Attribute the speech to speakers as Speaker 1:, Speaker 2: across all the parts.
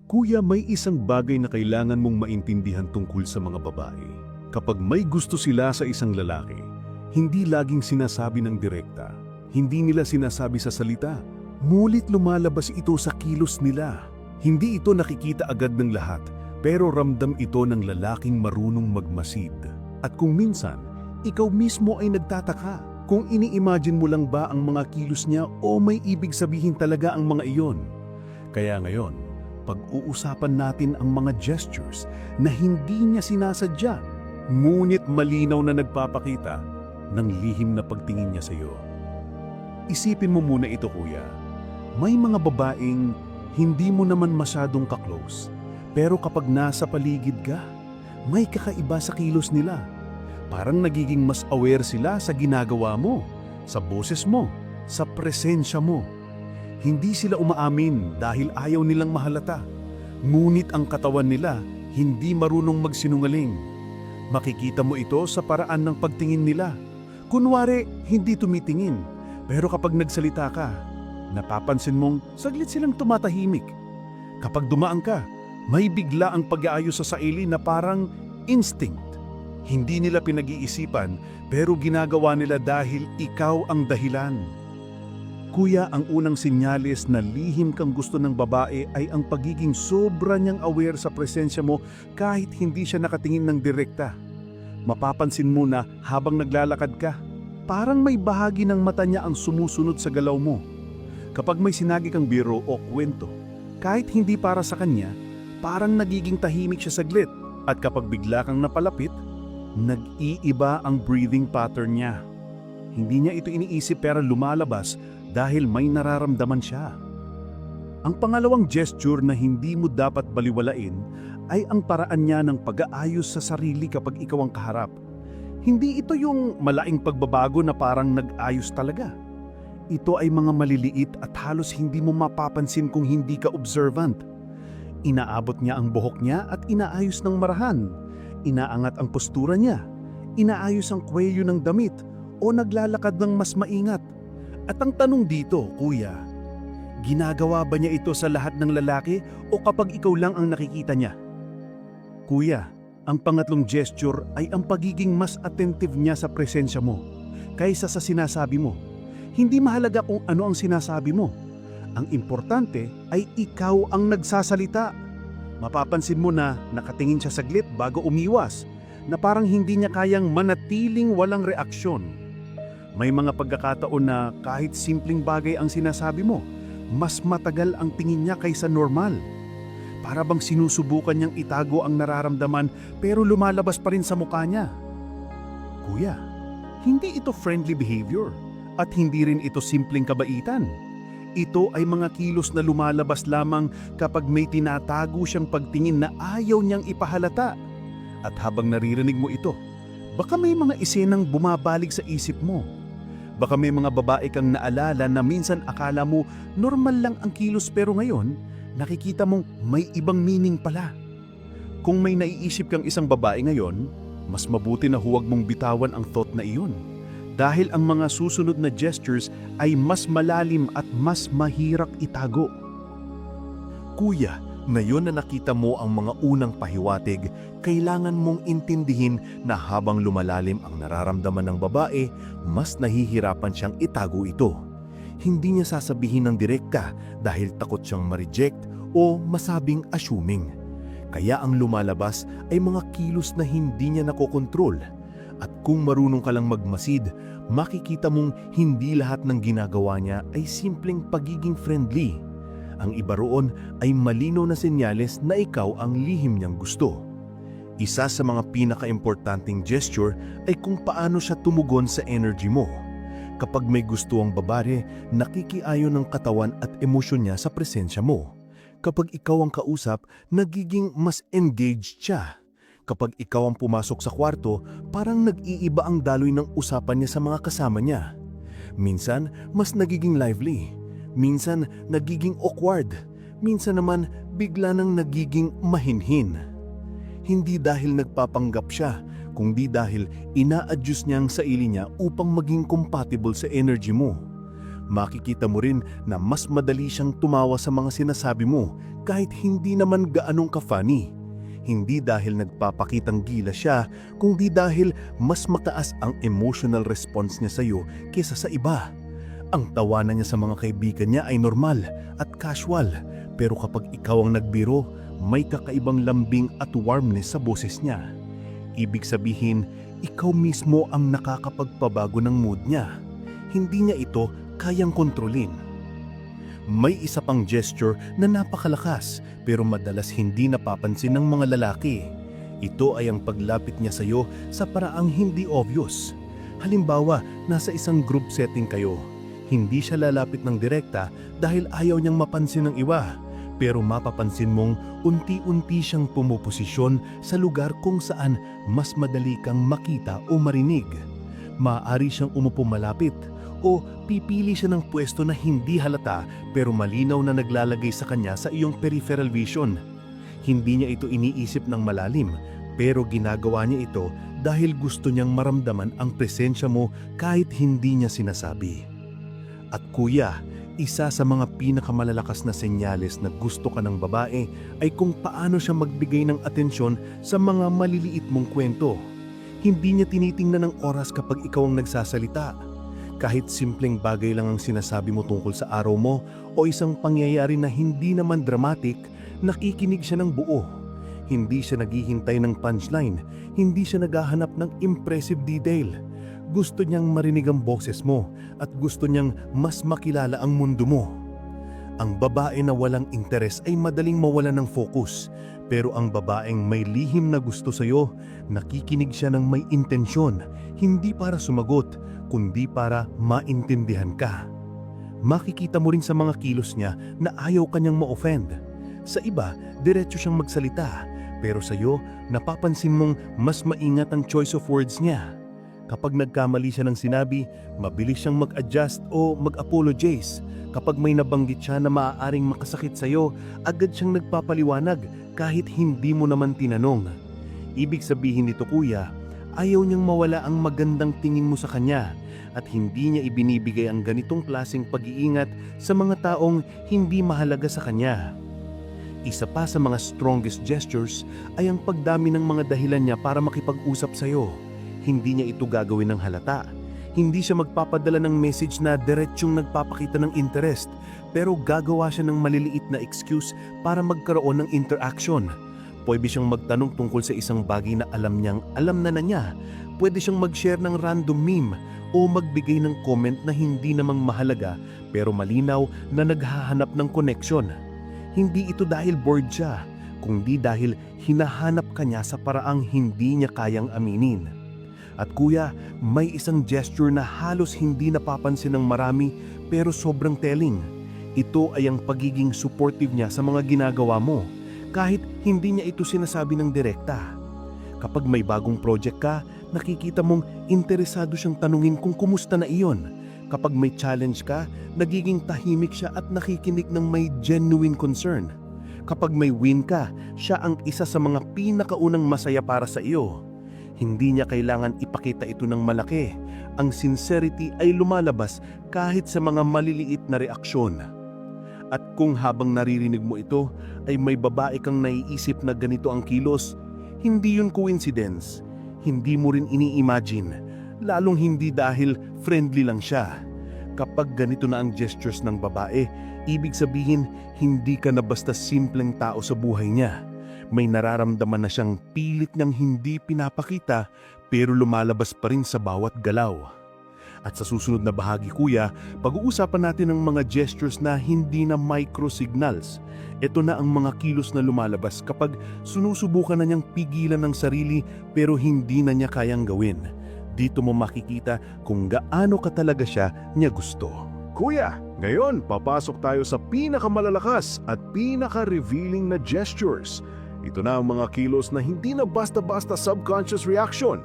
Speaker 1: Kuya, may isang bagay na kailangan mong maintindihan tungkol sa mga babae. Kapag may gusto sila sa isang lalaki, hindi laging sinasabi ng direkta. Hindi nila sinasabi sa salita. Ngunit lumalabas ito sa kilos nila. Hindi ito nakikita agad ng lahat, pero ramdam ito ng lalaking marunong magmasid. At kung minsan, ikaw mismo ay nagtataka kung ini-imagine mo lang ba ang mga kilos niya o may ibig sabihin talaga ang mga iyon. Kaya ngayon, pag-uusapan natin ang mga gestures na hindi niya sinasadya, ngunit malinaw na nagpapakita ng lihim na pagtingin niya sa iyo. Isipin mo muna ito, kuya. May mga babaeng hindi mo naman masyadong ka-close, pero kapag nasa paligid ka, may kakaiba sa kilos nila. Parang nagiging mas aware sila sa ginagawa mo, sa boses mo, sa presensya mo. Hindi sila umaamin dahil ayaw nilang mahalata. Ngunit ang katawan nila hindi marunong magsinungaling. Makikita mo ito sa paraan ng pagtingin nila. Kunwari, hindi tumitingin. Pero kapag nagsalita ka, napapansin mong saglit silang tumatahimik. Kapag dumaan ka, may bigla ang pag-aayos sa sarili na parang instinct. Hindi nila pinag-iisipan pero ginagawa nila dahil ikaw ang dahilan. Kuya, ang unang sinyalis na lihim kang gusto ng babae ay ang pagiging sobra niyang aware sa presensya mo kahit hindi siya nakatingin ng direkta. Mapapansin mo na habang naglalakad ka, parang may bahagi ng mata niya ang sumusunod sa galaw mo. Kapag may sinagi kang biro o kwento, kahit hindi para sa kanya, parang nagiging tahimik siya saglit. At kapag bigla kang napalapit, nag-iiba ang breathing pattern niya. Hindi niya ito iniisip pero lumalabas dahil may nararamdaman siya. Ang pangalawang gesture na hindi mo dapat baliwalain ay ang paraan niya ng pag-aayos sa sarili kapag ikaw ang kaharap. Hindi ito yung malaking pagbabago na parang nag-ayos talaga. Ito ay mga maliliit at halos hindi mo mapapansin kung hindi ka observant. Inaabot niya ang buhok niya at inaayos ng marahan. Inaangat ang postura niya. Inaayos ang kwelyo ng damit o naglalakad ng mas maingat. At ang tanong dito, kuya, ginagawa ba niya ito sa lahat ng lalaki o kapag ikaw lang ang nakikita niya? Kuya, ang pangatlong gesture ay ang pagiging mas attentive niya sa presensya mo kaysa sa sinasabi mo. Hindi mahalaga kung ano ang sinasabi mo. Ang importante ay ikaw ang nagsasalita. Mapapansin mo na nakatingin siya saglit bago umiwas, na parang hindi niya kayang manatiling walang reaksyon. May mga pagkakataon na kahit simpleng bagay ang sinasabi mo, mas matagal ang tingin niya kaysa normal. Para bang sinusubukan niyang itago ang nararamdaman pero lumalabas pa rin sa mukha niya. Kuya, hindi ito friendly behavior at hindi rin ito simpleng kabaitan. Ito ay mga kilos na lumalabas lamang kapag may tinatago siyang pagtingin na ayaw niyang ipahalata. At habang naririnig mo ito, baka may mga esenang bumabalik sa isip mo. Baka may mga babae kang naalala na minsan akala mo normal lang ang kilos pero ngayon, nakikita mong may ibang meaning pala. Kung may naiisip kang isang babae ngayon, mas mabuti na huwag mong bitawan ang thought na iyon. Dahil ang mga susunod na gestures ay mas malalim at mas mahirap itago. Kuya, ngayon na nakita mo ang mga unang pahiwatig, kailangan mong intindihin na habang lumalalim ang nararamdaman ng babae, mas nahihirapan siyang itago ito. Hindi niya sasabihin ng direkta dahil takot siyang ma-reject o masabing assuming. Kaya ang lumalabas ay mga kilos na hindi niya nakokontrol. At kung marunong ka lang magmasid, makikita mong hindi lahat ng ginagawa niya ay simpleng pagiging friendly. Ang iba roon ay malinaw na senyales na ikaw ang lihim niyang gusto. Isa sa mga pinaka-importanting gesture ay kung paano siya tumugon sa energy mo. Kapag may gusto ang babae, nakikiayon ng katawan at emosyon niya sa presensya mo. Kapag ikaw ang kausap, nagiging mas engaged siya. Kapag ikaw ang pumasok sa kwarto, parang nag-iiba ang daloy ng usapan niya sa mga kasama niya. Minsan, mas nagiging lively. Minsan, nagiging awkward. Minsan naman, bigla nang nagiging mahinhin. Hindi dahil nagpapanggap siya, kundi dahil ina-adjust niya ang sarili niya upang maging compatible sa energy mo. Makikita mo rin na mas madali siyang tumawa sa mga sinasabi mo kahit hindi naman gaanong ka-funny. Hindi dahil nagpapakitang gila siya, kundi dahil mas mataas ang emotional response niya sa iyo kaysa sa iba. Ang tawanan niya sa mga kaibigan niya ay normal at casual, pero kapag ikaw ang nagbiro, may kakaibang lambing at warmness sa boses niya. Ibig sabihin, ikaw mismo ang nakakapagpabago ng mood niya. Hindi niya ito kayang kontrolin. May isa pang gesture na napakalakas pero madalas hindi napapansin ng mga lalaki. Ito ay ang paglapit niya sa iyo sa paraang hindi obvious. Halimbawa, nasa isang group setting kayo. Hindi siya lalapit ng direkta dahil ayaw niyang mapansin ng iba. Pero mapapansin mong unti-unti siyang pumuposisyon sa lugar kung saan mas madali kang makita o marinig. Maaari siyang umupo malapit o pipili siya ng pwesto na hindi halata pero malinaw na naglalagay sa kanya sa iyong peripheral vision. Hindi niya ito iniisip ng malalim pero ginagawa niya ito dahil gusto niyang maramdaman ang presensya mo kahit hindi niya sinasabi. At kuya, isa sa mga pinakamalalakas na senyales na gusto ka ng babae ay kung paano siya magbigay ng atensyon sa mga maliliit mong kwento. Hindi niya tinitingnan ng oras kapag ikaw ang nagsasalita. Kahit simpleng bagay lang ang sinasabi mo tungkol sa araw mo o isang pangyayari na hindi naman dramatic, nakikinig siya ng buo. Hindi siya naghihintay ng punchline, hindi siya naghahanap ng impressive detail. Gusto niyang marinig ang boses mo at gusto niyang mas makilala ang mundo mo. Ang babae na walang interes ay madaling mawala ng focus, pero ang babaeng may lihim na gusto sa iyo, nakikinig siya ng may intensyon, hindi para sumagot, kundi para maintindihan ka. Makikita mo rin sa mga kilos niya na ayaw kanyang ma-offend. Sa iba, diretso siyang magsalita, pero sa iyo, napapansin mong mas maingat ang choice of words niya. Kapag nagkamali siya ng sinabi, mabilis siyang mag-adjust o mag-apologize. Kapag may nabanggit siya na maaaring makasakit sa iyo, agad siyang nagpapaliwanag kahit hindi mo naman tinanong. Ibig sabihin nito kuya, ayaw niyang mawala ang magandang tingin mo sa kanya at hindi niya ibinibigay ang ganitong klaseng pag-iingat sa mga taong hindi mahalaga sa kanya. Isa pa sa mga strongest gestures ay ang pagdami ng mga dahilan niya para makipag-usap sa iyo. Hindi niya ito gagawin ng halata. Hindi siya magpapadala ng message na diretsyong nagpapakita ng interest, pero gagawa siya ng maliliit na excuse para magkaroon ng interaction. Pwede siyang magtanong tungkol sa isang bagay na alam niyang alam na niya. Pwede siyang mag-share ng random meme o magbigay ng comment na hindi namang mahalaga pero malinaw na naghahanap ng connection. Hindi ito dahil bored siya, kundi dahil hinahanap ka niya sa paraang hindi niya kayang aminin. At kuya, may isang gesture na halos hindi napapansin ng marami pero sobrang telling. Ito ay ang pagiging supportive niya sa mga ginagawa mo, kahit hindi niya ito sinasabi ng direkta. Kapag may bagong project ka, nakikita mong interesado siyang tanungin kung kumusta na iyon. Kapag may challenge ka, nagiging tahimik siya at nakikinig ng may genuine concern. Kapag may win ka, siya ang isa sa mga pinakaunang masaya para sa iyo. Hindi niya kailangan ipakita ito ng malaki. Ang sincerity ay lumalabas kahit sa mga maliliit na reaksyon. At kung habang naririnig mo ito ay may babae kang naiisip na ganito ang kilos, hindi yun coincidence. Hindi mo rin ini-imagine, lalong hindi dahil friendly lang siya. Kapag ganito na ang gestures ng babae, ibig sabihin hindi ka na basta simpleng tao sa buhay niya. May nararamdaman na siyang pilit niyang hindi pinapakita pero lumalabas pa rin sa bawat galaw. At sa susunod na bahagi kuya, pag-uusapan natin ang mga gestures na hindi na microsignals. Ito na ang mga kilos na lumalabas kapag sinusubukan na niyang pigilan ng sarili pero hindi na niya kayang gawin. Dito mo makikita kung gaano ka talaga siya niya gusto. Kuya, ngayon papasok tayo sa pinakamalalakas at pinaka-revealing na gestures. Ito na ang mga kilos na hindi na basta-basta subconscious reaction.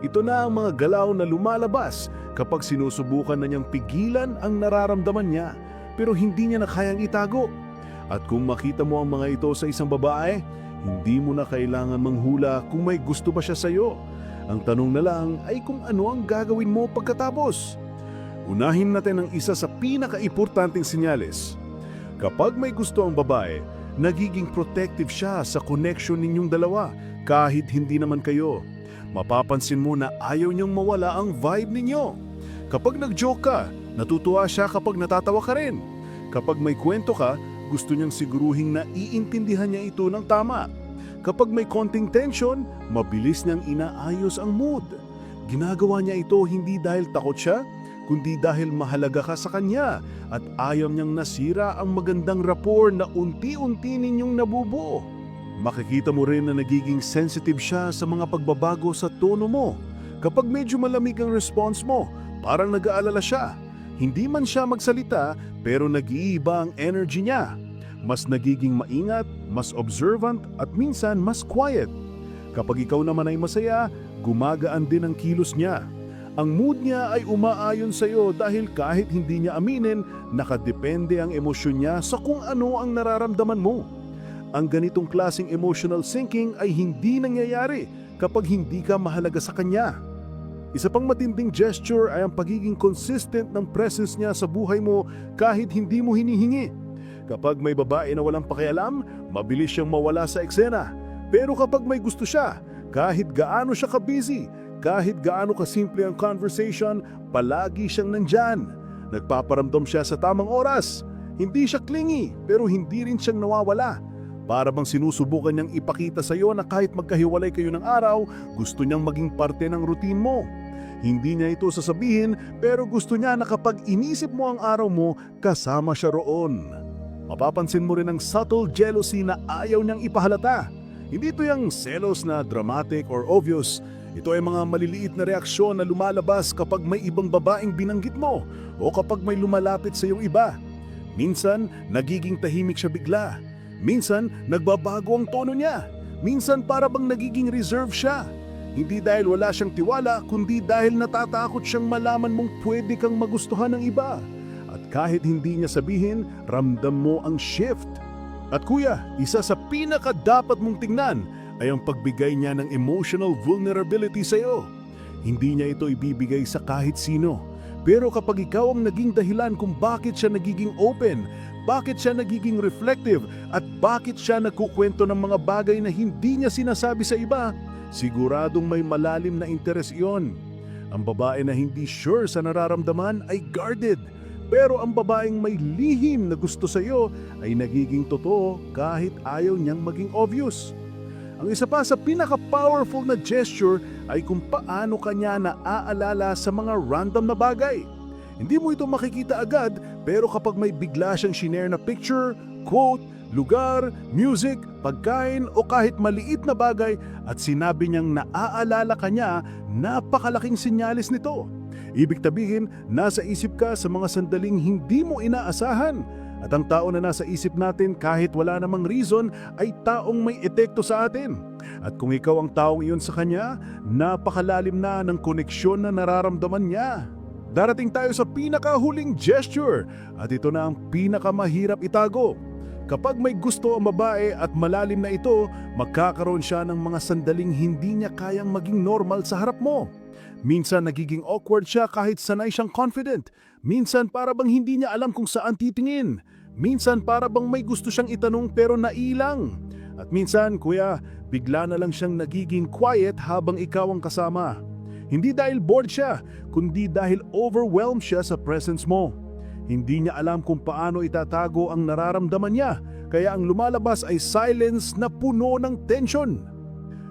Speaker 1: Ito na ang mga galaw na lumalabas kapag sinusubukan na niyang pigilan ang nararamdaman niya pero hindi niya na kayang itago. At kung makita mo ang mga ito sa isang babae, hindi mo na kailangan manghula kung may gusto ba siya sa iyo. Ang tanong na lang ay kung ano ang gagawin mo pagkatapos. Unahin natin ang isa sa pinaka-importanting senyales. Kapag may gusto ang babae, nagiging protective siya sa connection ninyong dalawa kahit hindi naman kayo. Mapapansin mo na ayaw niyang mawala ang vibe ninyo. Kapag nag-joke ka, natutuwa siya kapag natatawa ka rin. Kapag may kwento ka, gusto niyang siguruhin na iintindihan niya ito ng tama. Kapag may konting tension, mabilis niyang inaayos ang mood. Ginagawa niya ito hindi dahil takot siya, kundi dahil mahalaga ka sa kanya at ayaw niyang nasira ang magandang rapport na unti-unti ninyong nabubuo. Makikita mo rin na nagiging sensitive siya sa mga pagbabago sa tono mo. Kapag medyo malamig ang response mo, parang nag-aalala siya. Hindi man siya magsalita, pero nag-iiba ang energy niya. Mas nagiging maingat, mas observant at minsan mas quiet. Kapag ikaw naman ay masaya, gumagaan din ang kilos niya. Ang mood niya ay umaayon sa iyo dahil kahit hindi niya aminin, nakadepende ang emosyon niya sa kung ano ang nararamdaman mo. Ang ganitong klaseng emotional syncing ay hindi nangyayari kapag hindi ka mahalaga sa kanya. Isa pang matinding gesture ay ang pagiging consistent ng presence niya sa buhay mo kahit hindi mo hinihingi. Kapag may babae na walang pakialam, mabilis siyang mawala sa eksena. Pero kapag may gusto siya, kahit gaano siya ka-busy, kahit gaano kasimple ang conversation, palagi siyang nandyan. Nagpaparamdam siya sa tamang oras. Hindi siya clingy, pero hindi rin siyang nawawala. Para bang sinusubukan niyang ipakita sa iyo na kahit magkahiwalay kayo ng araw, gusto niyang maging parte ng routine mo. Hindi niya ito sasabihin, pero gusto niya na kapag inisip mo ang araw mo, kasama siya roon. Mapapansin mo rin ang subtle jealousy na ayaw niyang ipahalata. Hindi ito yung selos na dramatic or obvious. Ito ay mga maliliit na reaksyon na lumalabas kapag may ibang babaeng binanggit mo o kapag may lumalapit sa iyong iba. Minsan, nagiging tahimik siya bigla. Minsan, nagbabago ang tono niya. Minsan, para bang nagiging reserve siya. Hindi dahil wala siyang tiwala, kundi dahil natatakot siyang malaman mong pwede kang magustuhan ng iba. At kahit hindi niya sabihin, ramdam mo ang shift. At kuya, isa sa pinaka-dapat mong tingnan ay ang pagbigay niya ng emotional vulnerability sa iyo. Hindi niya ito ibibigay sa kahit sino. Pero kapag ikaw ang naging dahilan kung bakit siya nagiging open, bakit siya nagiging reflective, at bakit siya nagkukwento ng mga bagay na hindi niya sinasabi sa iba, siguradong may malalim na interes iyon. Ang babae na hindi sure sa nararamdaman ay guarded. Pero ang babaeng may lihim na gusto sa iyo ay nagiging totoo kahit ayaw niyang maging obvious. Ang isa pa sa pinaka-powerful na gesture ay kung paano kanya naaalala sa mga random na bagay. Hindi mo ito makikita agad, pero kapag may bigla siyang shinare na picture, quote, lugar, music, pagkain o kahit maliit na bagay at sinabi niyang naaalala kanya, napakalaking sinyalis nito. Ibig sabihin, nasa isip ka sa mga sandaling hindi mo inaasahan. At ang tao na nasa isip natin kahit wala namang reason ay taong may epekto sa atin. At kung ikaw ang taong iyon sa kanya, napakalalim na ng koneksyon na nararamdaman niya. Darating tayo sa pinakahuling gesture at ito na ang pinakamahirap itago. Kapag may gusto ang babae at malalim na ito, magkakaroon siya ng mga sandaling hindi niya kayang maging normal sa harap mo. Minsan nagiging awkward siya kahit sanay siyang confident. Minsan para bang hindi niya alam kung saan titingin. Minsan para bang may gusto siyang itanong pero nailang. At minsan, kuya, bigla na lang siyang nagiging quiet habang ikaw ang kasama. Hindi dahil bored siya, kundi dahil overwhelmed siya sa presence mo. Hindi niya alam kung paano itatago ang nararamdaman niya, kaya ang lumalabas ay silence na puno ng tension.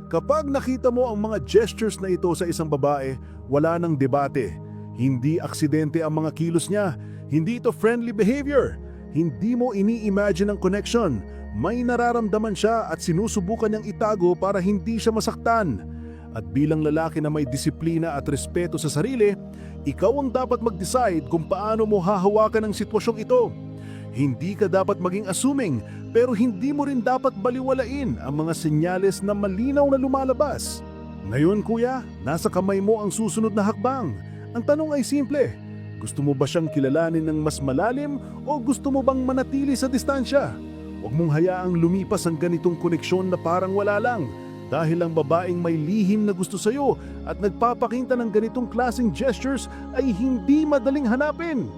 Speaker 1: Kapag nakita mo ang mga gestures na ito sa isang babae, wala nang debate. Hindi aksidente ang mga kilos niya. Hindi ito friendly behavior. Hindi mo ini-imagine ang connection. May nararamdaman siya at sinusubukan niyang itago para hindi siya masaktan. At bilang lalaki na may disiplina at respeto sa sarili, ikaw ang dapat mag-decide kung paano mo hahawakan ang sitwasyong ito. Hindi ka dapat maging assuming, pero hindi mo rin dapat baliwalain ang mga senyales na malinaw na lumalabas. Ngayon kuya, nasa kamay mo ang susunod na hakbang. Ang tanong ay simple, gusto mo ba siyang kilalanin ng mas malalim o gusto mo bang manatili sa distansya? Huwag mong hayaang lumipas ang ganitong koneksyon na parang wala lang. Dahil ang babaeng may lihim na gusto sa'yo at nagpapakita ng ganitong klaseng gestures ay hindi madaling hanapin.